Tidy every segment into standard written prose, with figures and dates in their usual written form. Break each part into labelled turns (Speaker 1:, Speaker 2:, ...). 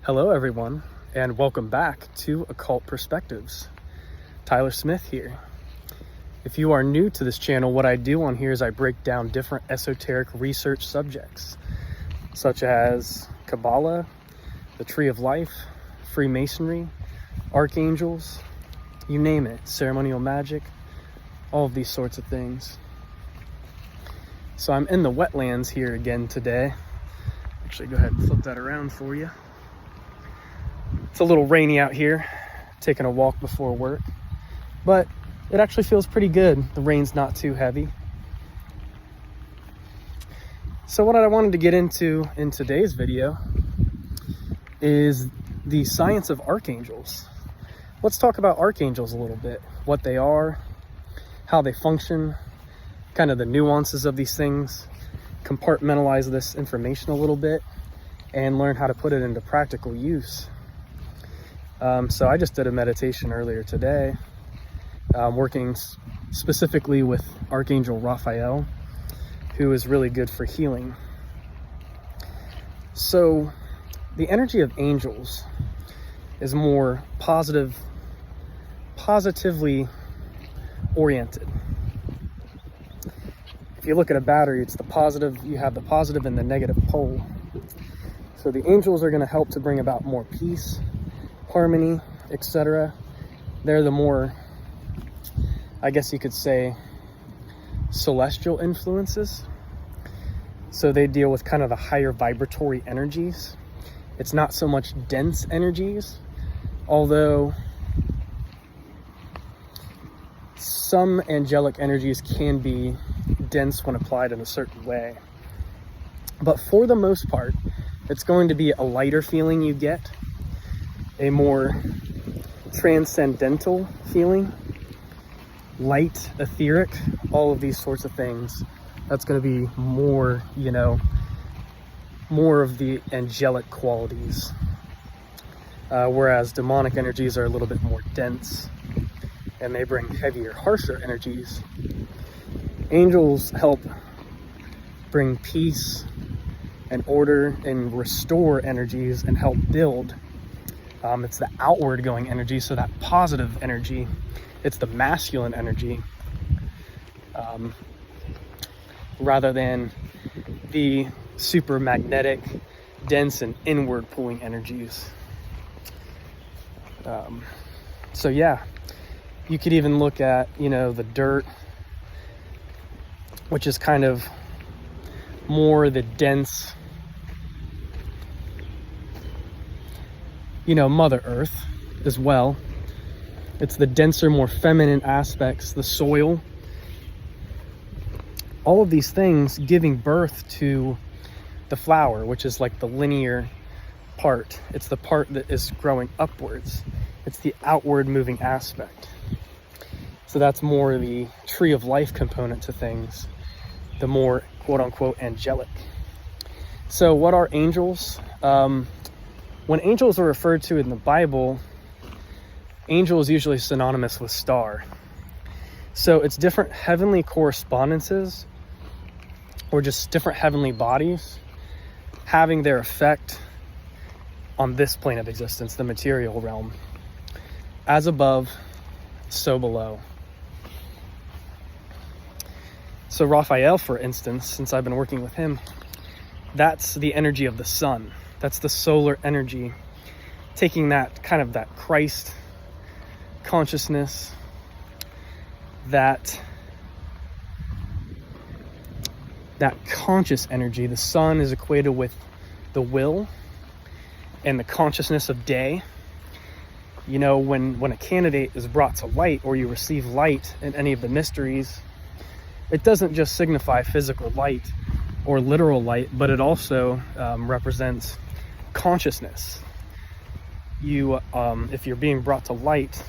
Speaker 1: Hello everyone, and welcome back to Occult Perspectives. Tyler Smith here. If you are new to this channel, what I do on here is I break down different esoteric research subjects, such as Kabbalah, the Tree of Life, Freemasonry, Archangels, you name it, ceremonial magic, all of these sorts of things. So I'm in the wetlands here again today. Actually, go ahead and flip that around for you. It's a little rainy out here, taking a walk before work, but it actually feels pretty good. The rain's not too heavy. So what I wanted to get into in today's video is the Science of Archangels. Let's talk about archangels a little bit, what they are, how they function, kind of the nuances of these things, compartmentalize this information a little bit, and learn how to put it into practical use. So I just did a meditation earlier today, working specifically with Archangel Raphael, who is really good for healing. So the energy of angels is more positively oriented. If you look at a battery, it's the positive, you have the positive and the negative pole. So the angels are going to help to bring about more peace, harmony, etc. They're the more, I guess you could say, celestial influences. So they deal with kind of the higher vibratory energies. It's not so much dense energies, although some angelic energies can be dense when applied in a certain way. But for the most part, it's going to be a lighter feeling you get, a more transcendental feeling, light, etheric, all of these sorts of things. That's going to be more, more of the angelic qualities. Whereas demonic energies are a little bit more dense and they bring heavier, harsher energies. Angels help bring peace and order and restore energies and help build. It's the outward going energy, so that positive energy. It's the masculine energy, rather than the super magnetic, dense, and inward pulling energies. So yeah, you could even look at, the dirt, which is kind of more the dense, Mother Earth as well. It's the denser, more feminine aspects, the soil. All of these things giving birth to the flower, which is like the linear part. It's the part that is growing upwards. It's the outward moving aspect. So that's more the tree of life component to things, the more quote unquote angelic. So what are angels? When angels are referred to in the Bible, angel is usually synonymous with star. So it's different heavenly correspondences or just different heavenly bodies having their effect on this plane of existence, the material realm. As above, so below. So Raphael, for instance, since I've been working with him, that's the energy of the sun. That's the solar energy, taking that kind of that Christ consciousness, that conscious energy. The sun is equated with the will and the consciousness of day. When a candidate is brought to light or you receive light in any of the mysteries, it doesn't just signify physical light or literal light, but it also represents consciousness. If you're being brought to light,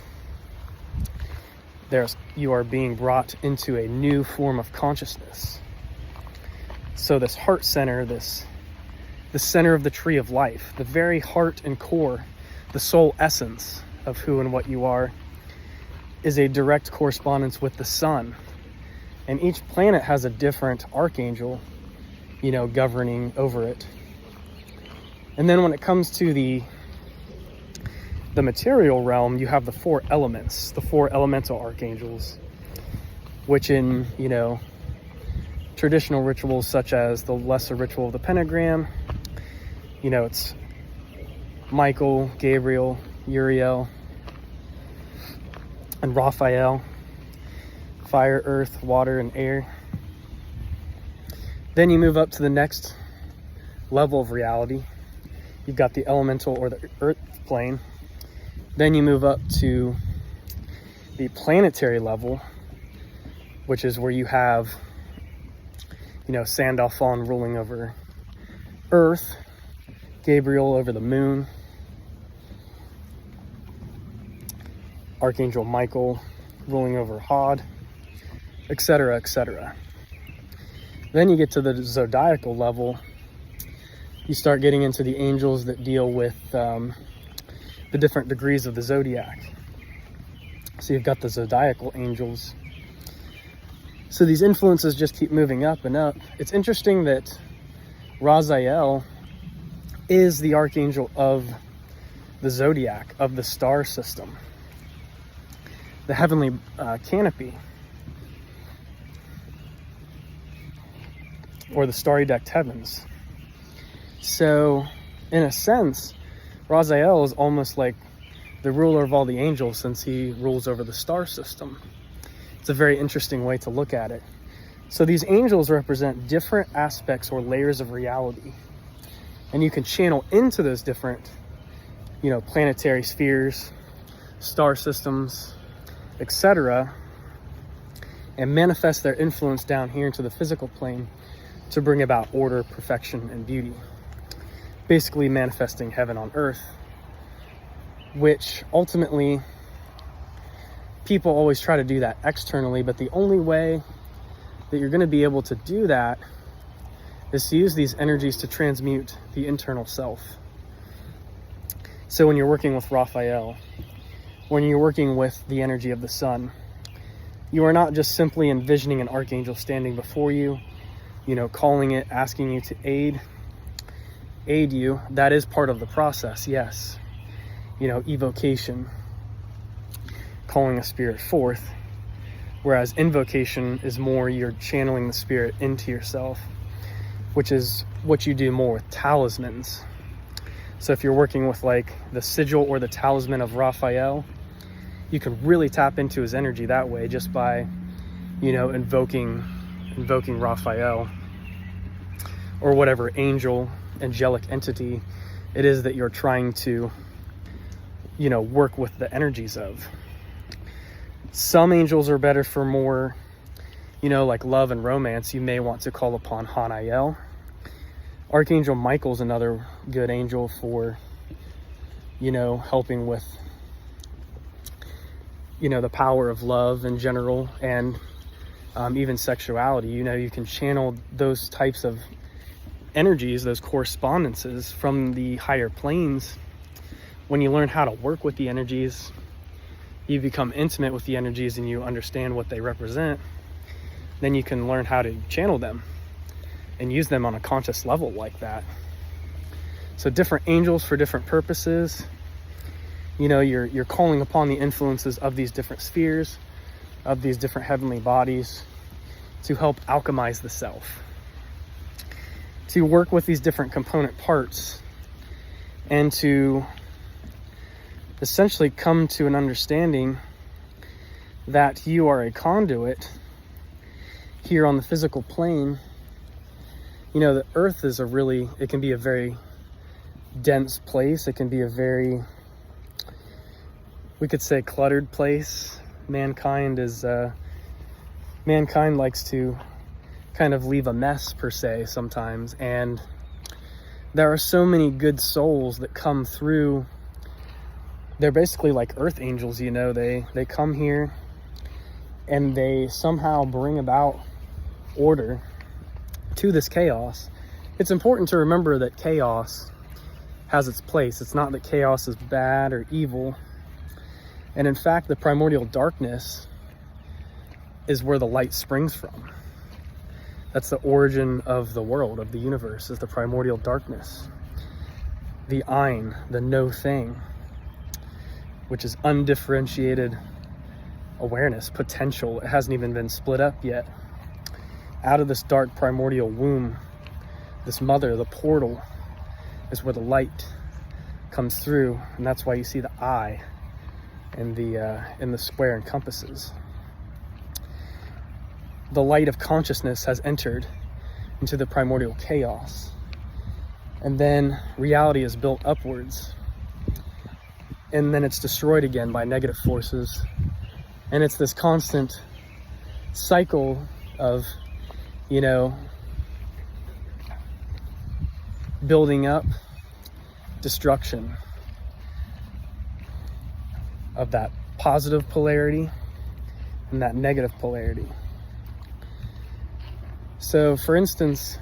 Speaker 1: you are being brought into a new form of consciousness. So this heart center, the center of the tree of life, the very heart and core, the soul essence of who and what you are, is a direct correspondence with the sun. And each planet has a different archangel, governing over it. And then when it comes to the the material realm, you have the 4 elements, the 4 elemental archangels, which in, you know, traditional rituals such as the lesser ritual of the pentagram, you know, it's Michael, Gabriel, Uriel, and Raphael, fire, earth, water, and air. Then you move up to the next level of reality. You've got the elemental or the earth plane. Then you move up to the planetary level, which is where you have, you know, Sandalphon ruling over Earth, Gabriel over the moon, Archangel Michael ruling over Hod, etc., etc. Then you get to the zodiacal level. You start getting into the angels that deal with the different degrees of the zodiac. So you've got the zodiacal angels. So these influences just keep moving up and up. It's interesting that Raziel is the archangel of the zodiac, of the star system, the heavenly canopy, or the starry decked heavens. So in a sense, Raziel is almost like the ruler of all the angels, since he rules over the star system. It's a very interesting way to look at it. So these angels represent different aspects or layers of reality, and you can channel into those different, you know, planetary spheres, star systems, etc., and manifest their influence down here into the physical plane to bring about order, perfection, and beauty. Basically manifesting heaven on earth, which ultimately people always try to do that externally, but the only way that you're going to be able to do that is to use these energies to transmute the internal self. So when you're working with Raphael, when you're working with the energy of the sun, you are not just simply envisioning an archangel standing before you, you know, calling it, asking you to aid you. That is part of the process, yes. You know, evocation, calling a spirit forth, whereas invocation is more you're channeling the spirit into yourself, which is what you do more with talismans. So if you're working with like the sigil or the talisman of Raphael, you can really tap into his energy that way, just by, you know, invoking Raphael, or whatever angel, angelic entity it is that you're trying to, you know, work with the energies of. Some angels are better for more, you know, like love and romance. You may want to call upon Hanael. Archangel Michael's another good angel for, you know, helping with, you know, the power of love in general, and even sexuality. You know, you can channel those types of energies, those correspondences from the higher planes. When you learn how to work with the energies, you become intimate with the energies and you understand what they represent, then you can learn how to channel them and use them on a conscious level like that. So different angels for different purposes. You know, you're calling upon the influences of these different spheres, of these different heavenly bodies, to help alchemize the self, to work with these different component parts, and to essentially come to an understanding that you are a conduit here on the physical plane. You know, the earth is it can be a very dense place. It can be a very, we could say, cluttered place. Mankind likes to kind of leave a mess, per se, sometimes. And there are so many good souls that come through. They're basically like earth angels, you know. They come here and they somehow bring about order to this chaos. It's important to remember that chaos has its place. It's not that chaos is bad or evil. And in fact, the primordial darkness is where the light springs from. That's the origin of the world, of the universe, is the primordial darkness. The Ein, the no thing. which is undifferentiated awareness, potential. It hasn't even been split up yet. Out of this dark primordial womb, this mother, the portal, is where the light comes through, and that's why you see the eye in the square and compasses. The light of consciousness has entered into the primordial chaos, and then reality is built upwards, and then it's destroyed again by negative forces, and it's this constant cycle of, you know, building up, destruction of that positive polarity and that negative polarity. So, for instance,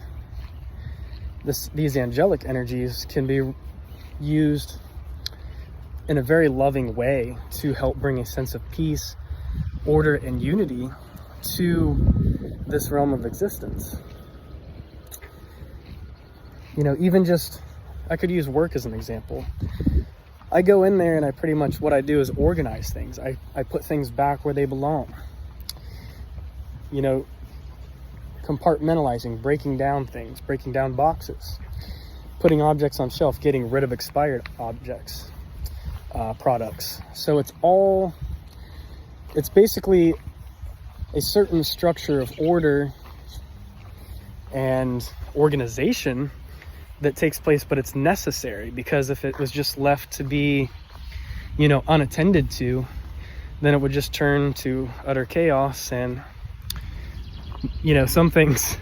Speaker 1: these angelic energies can be used in a very loving way to help bring a sense of peace, order, and unity to this realm of existence. You know, even just, I could use work as an example. I go in there and I pretty much, what I do is organize things. I put things back where they belong. You know, compartmentalizing, breaking down things, breaking down boxes, putting objects on shelf, getting rid of expired objects, products. So it's basically a certain structure of order and organization that takes place, but it's necessary, because if it was just left to be, you know, unattended to, then it would just turn to utter chaos. And, you know, some things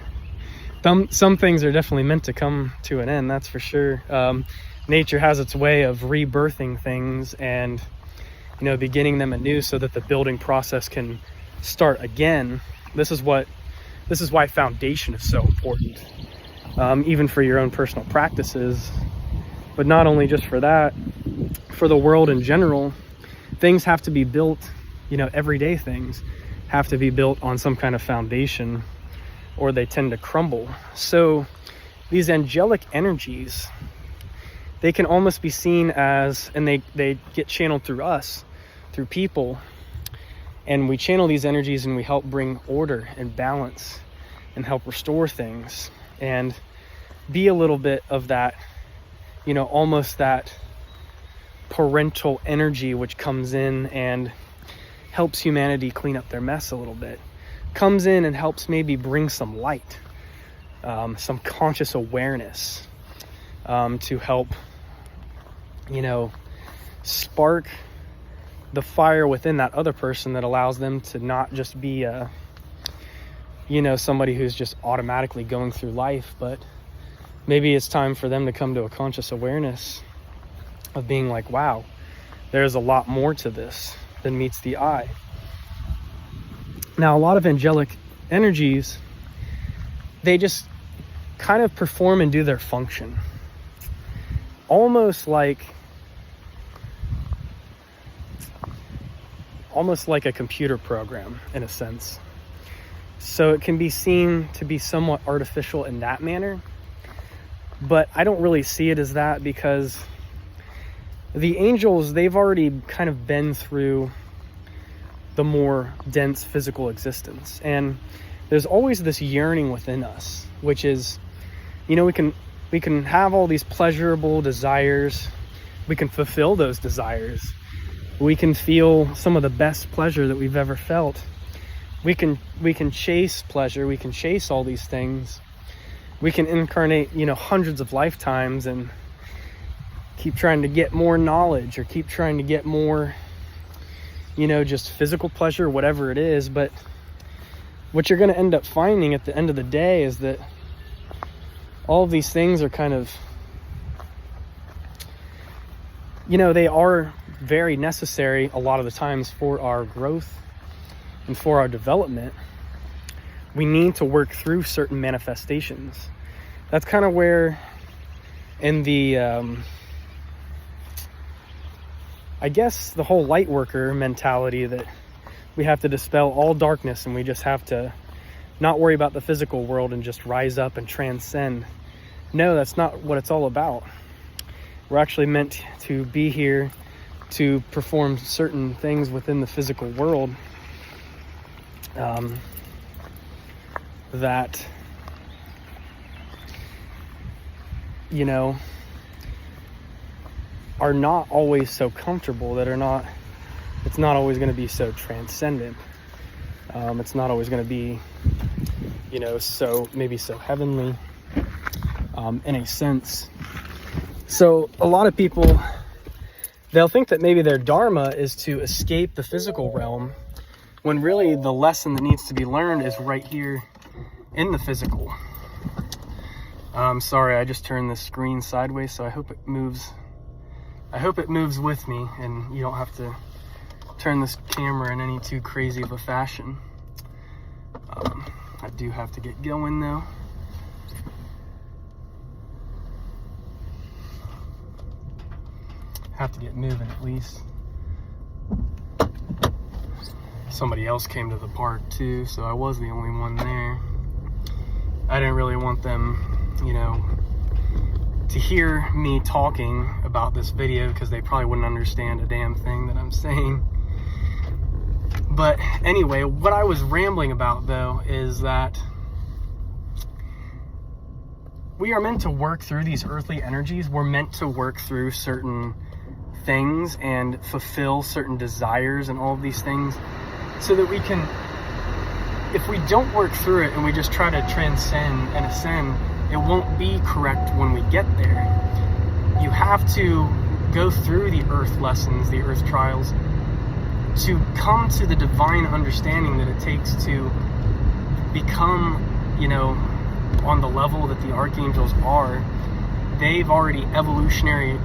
Speaker 1: are definitely meant to come to an end, that's for sure. Nature has its way of rebirthing things and, you know, beginning them anew so that the building process can start again. This is why foundation is so important. Even for your own personal practices, but not only just for that, for the world in general. Things have to be built, you know, everyday things have to be built on some kind of foundation, or they tend to crumble. So these angelic energies, they can almost be seen as, and they get channeled through us, through people, and we channel these energies and we help bring order and balance and help restore things and be a little bit of that, you know, almost that parental energy which comes in and helps humanity clean up their mess a little bit. Comes in and helps maybe bring some light, some conscious awareness, to help, you know, spark the fire within that other person that allows them to not just be you know, somebody who's just automatically going through life, but maybe it's time for them to come to a conscious awareness of being like, wow, there's a lot more to this than meets the eye. Now, a lot of angelic energies, they just kind of perform and do their function. Almost like a computer program, in a sense. So it can be seen to be somewhat artificial in that manner, but I don't really see it as that, because the angels, they've already kind of been through the more dense physical existence, and there's always this yearning within us, which is, you know, we can have all these pleasurable desires, we can fulfill those desires, we can feel some of the best pleasure that we've ever felt. We can chase pleasure, we can chase all these things. We can incarnate, you know, hundreds of lifetimes and keep trying to get more knowledge, or keep trying to get more, you know, just physical pleasure, whatever it is. But what you're going to end up finding at the end of the day is that all of these things are kind of, you know, they are very necessary a lot of the times for our growth and for our development. We need to work through certain manifestations. That's kind of where in the I guess the whole light worker mentality, that we have to dispel all darkness and we just have to not worry about the physical world and just rise up and transcend. No, that's not what it's all about. We're actually meant to be here to perform certain things within the physical world that, you know, are not always so comfortable, it's not always going to be so transcendent. It's not always going to be, you know, so heavenly, in a sense. So a lot of people, they'll think that maybe their dharma is to escape the physical realm, when really the lesson that needs to be learned is right here in the physical. Sorry, I just turned the screen sideways, so I hope it moves with me and you don't have to turn this camera in any too crazy of a fashion. I do have to get going though. Have to get moving at least. Somebody else came to the park too, so I was the only one there. I didn't really want them, you know, to hear me talking about this video because they probably wouldn't understand a damn thing that I'm saying. But anyway, what I was rambling about though is that we are meant to work through these earthly energies. We're meant to work through certain things and fulfill certain desires and all of these things so that we can, if we don't work through it and we just try to transcend and ascend, it won't be correct when we get there. You have to go through the earth lessons, the earth trials, to come to the divine understanding that it takes to become, you know, on the level that the archangels are. They've already evolutionarily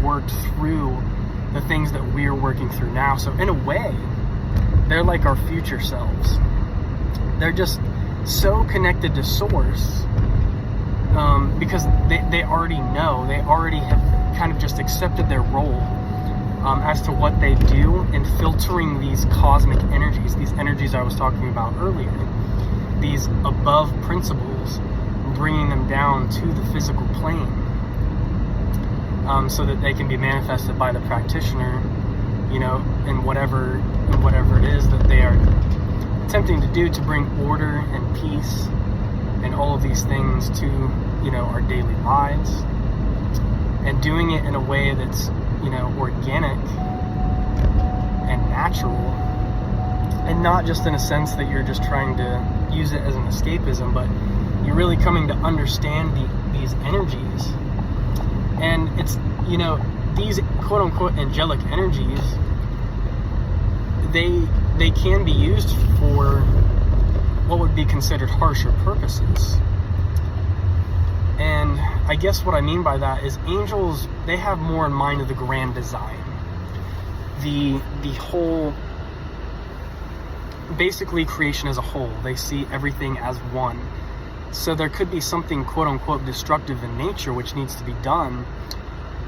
Speaker 1: worked through the things that we're working through now. So in a way, they're like our future selves. They're just so connected to source, because they already know, they already have kind of just accepted their role as to what they do in filtering these cosmic energies, these energies I was talking about earlier, these above principles, bringing them down to the physical plane, so that they can be manifested by the practitioner, you know, in whatever it is that they are attempting to do to bring order and peace and all of these things to, you know, our daily lives, and doing it in a way that's, you know, organic and natural, and not just in a sense that you're just trying to use it as an escapism, but you're really coming to understand these energies. And it's, you know, these quote-unquote angelic energies, they can be used for what would be considered harsher purposes. And I guess what I mean by that is angels, they have more in mind of the grand design. The whole, basically creation as a whole. They see everything as one. So there could be something quote-unquote destructive in nature which needs to be done,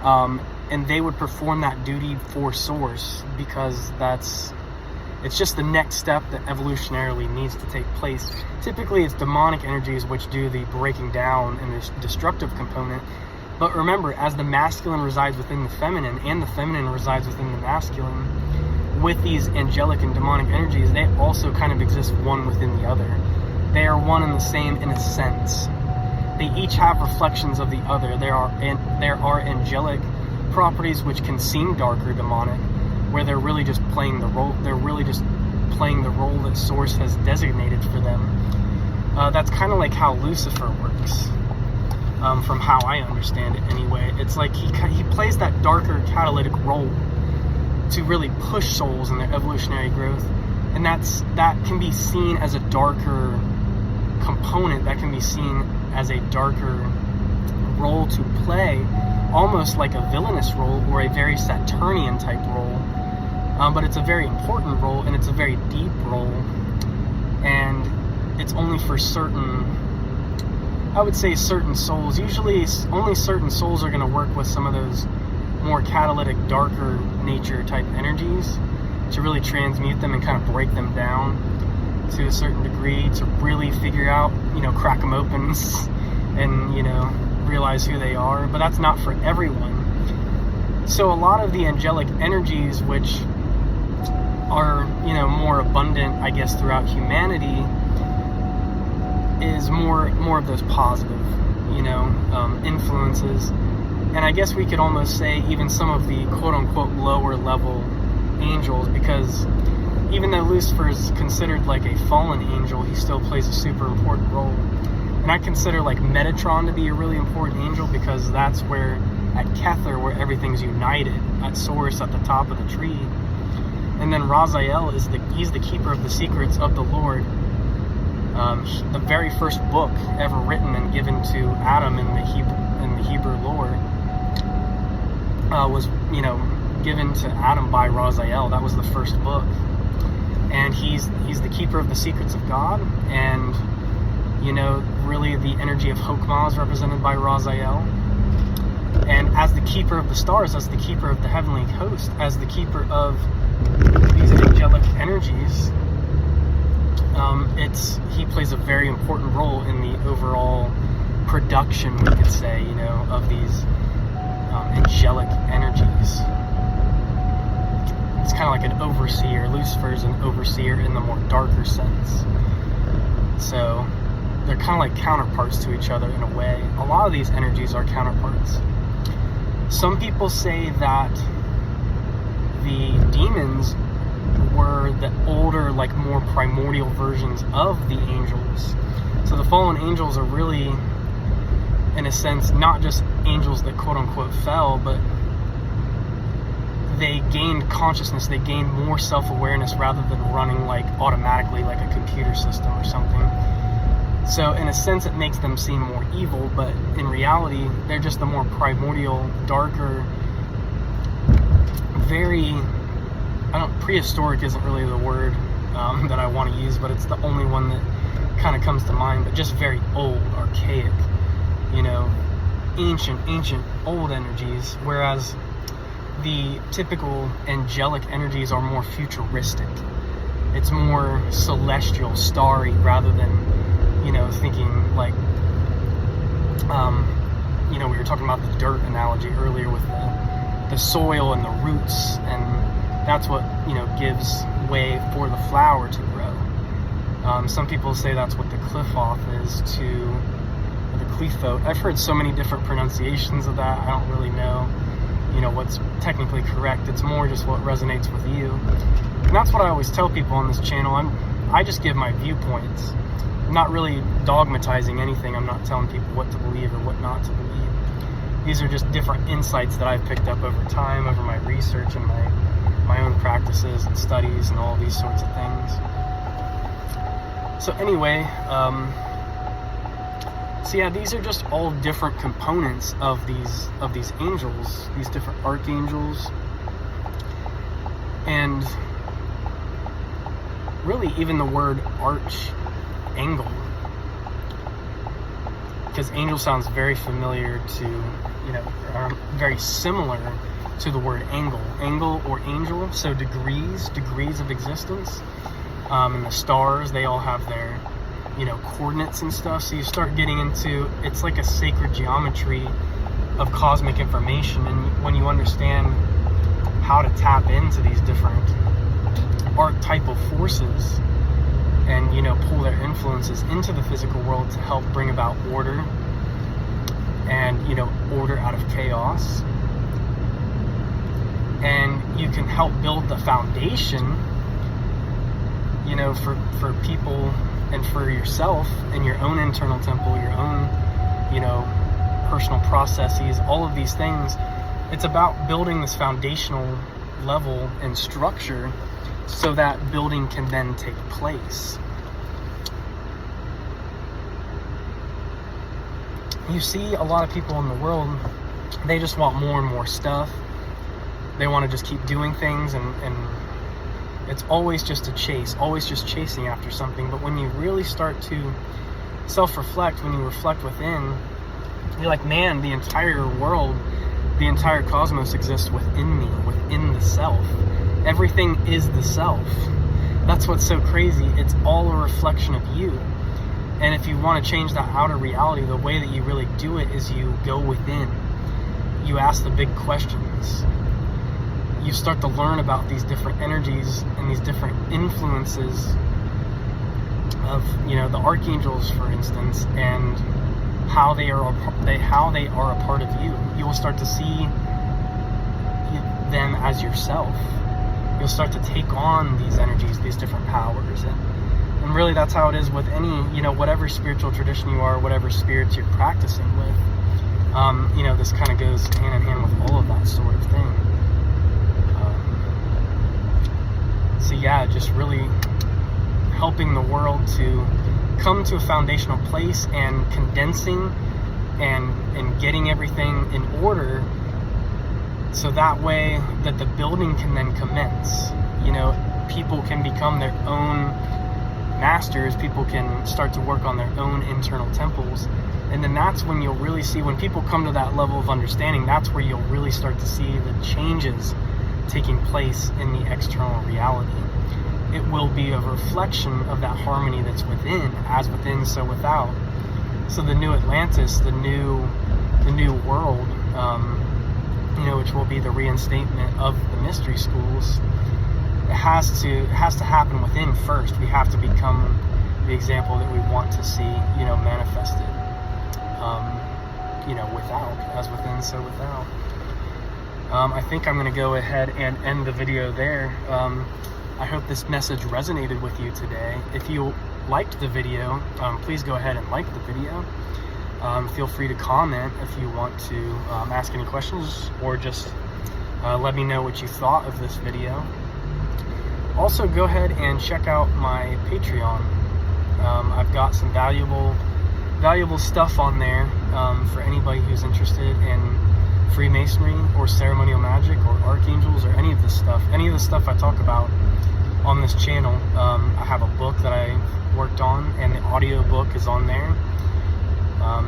Speaker 1: and they would perform that duty for source, because it's just the next step that evolutionarily needs to take place. Typically it's demonic energies which do the breaking down and the destructive component. But remember, as the masculine resides within the feminine and the feminine resides within the masculine, with these angelic and demonic energies, they also kind of exist one within the other. They are one and the same in a sense. They each have reflections of the other. There are angelic properties which can seem dark or demonic, where they're really just playing the role. They're really just playing the role that Source has designated for them. That's kind of like how Lucifer works, from how I understand it anyway. It's like he plays that darker catalytic role to really push souls in their evolutionary growth, and that can be seen as a darker component, that can be seen as a darker role to play, almost like a villainous role or a very Saturnian type role. But it's a very important role, and it's a very deep role, and it's only for certain, I would say certain souls. Usually only certain souls are going to work with some of those more catalytic, darker nature type energies to really transmute them and kind of break them down to a certain degree, to really figure out, you know, crack them open and, you know, realize who they are. But that's not for everyone. So a lot of the angelic energies, which are, you know, more abundant, I guess, throughout humanity, is more of those positive, you know, influences. And I guess we could almost say even some of the quote-unquote lower level angels, because even though Lucifer is considered like a fallen angel, he still plays a super important role. And I consider like Metatron to be a really important angel, because that's where, at Kether, where everything's united, at Source, at the top of the tree. And then Raziel is he's the keeper of the secrets of the Lord. The very first book ever written and given to Adam in the Hebrew lore was, you know, given to Adam by Raziel. That was the first book. And he's the keeper of the secrets of God, and, you know, really the energy of Chokmah is represented by Raziel. And as the keeper of the stars, as the keeper of the heavenly host, as the keeper of these angelic energies, he plays a very important role in the overall production, we could say, you know, of these angelic energies. It's kind of like an overseer. Lucifer's an overseer in the more darker sense. So they're kind of like counterparts to each other in a way. A lot of these energies are counterparts. Some people say that the demons were the older, like more primordial versions of the angels. So the fallen angels are really, in a sense, not just angels that quote-unquote fell, but they gained consciousness, they gained more self-awareness rather than running like automatically like a computer system or something. So in a sense it makes them seem more evil, but in reality they're just the more primordial, darker, very, prehistoric isn't really the word that I want to use, but it's the only one that kind of comes to mind, but just very old, archaic, you know, ancient, old energies, whereas the typical angelic energies are more futuristic. It's more celestial, starry, rather than, you know, thinking like, you know, we were talking about the dirt analogy earlier with the soil and the roots, and that's what, you know, gives way for the flower to grow. Some people say that's what the Qliphoth is to the Qliphoth. I've heard so many different pronunciations of that. I don't really know, you know, what's technically correct. It's more just what resonates with you. And that's what I always tell people on this channel. I just give my viewpoints. I'm not really dogmatizing anything. I'm not telling people what to believe or what not to believe. These are just different insights that I've picked up over time, over my research and my own practices and studies and all these sorts of things. So anyway, so yeah, these are just all different components of these angels, these different archangels, and really even the word archangel, because angel sounds very familiar to, you know, very similar to the word angle or angel. So degrees of existence. And the stars, they all have their, you know, coordinates and stuff. So you start getting into, it's like a sacred geometry of cosmic information. And when you understand how to tap into these different archetypal forces and, you know, pull their influences into the physical world to help bring about order and, you know, order out of chaos, and you can help build the foundation, you know, for people and for yourself and your own internal temple, your own, you know, personal processes, all of these things. It's about building this foundational level and structure so that building can then take place. You see a lot of people in the world, they just want more and more stuff. They want to just keep doing things, and it's always just a chase, always just chasing after something. But when you really start to self-reflect, when you reflect within, you're like, man, the entire world, the entire cosmos exists within me, within the self. Everything is the self. That's what's so crazy. It's all a reflection of you. And if you want to change that outer reality, the way that you really do it is you go within. you ask the big questions. You start to learn about these different energies and these different influences of, you know, the archangels, for instance, and how they are a part of you. You will start to see them as yourself. You'll start to take on these energies, these different powers, and really that's how it is with any, you know, whatever spiritual tradition you are, whatever spirits you're practicing with. You know, this kind of goes hand in hand with all of that sort of thing. So yeah, just really helping the world to come to a foundational place and condensing and getting everything in order, so that way that the building can then commence. You know, people can become their own masters, people can start to work on their own internal temples, and then that's when you'll really see, when people come to that level of understanding, that's where you'll really start to see the changes taking place in the external reality. It will be a reflection of that harmony that's within, as within, so without. So the new Atlantis, the new world, you know, which will be the reinstatement of the mystery schools, it has to happen within first. We have to become the example that we want to see, you know, manifested, you know, without, as within, so without. I think I'm going to go ahead and end the video there. I hope this message resonated with you today. If you liked the video, please go ahead and like the video. Feel free to comment if you want to ask any questions, or just let me know what you thought of this video. Also, go ahead and check out my Patreon. I've got some valuable stuff on there for anybody who's interested in Freemasonry or ceremonial magic or archangels or any of this stuff. Any of the stuff I talk about on this channel. I have a book that I worked on, and the audio book is on there.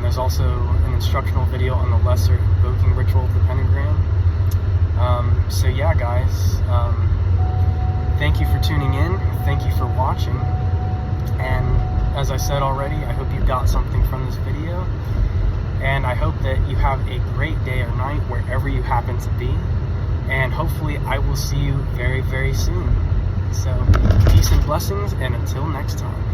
Speaker 1: There's also an instructional video on the lesser invoking ritual of the pentagram. So yeah, guys, thank you for tuning in. Thank you for watching. And as I said already, I hope you got something from this video. And I hope that you have a great day or night wherever you happen to be. And hopefully I will see you very, very soon. So peace and blessings, and until next time.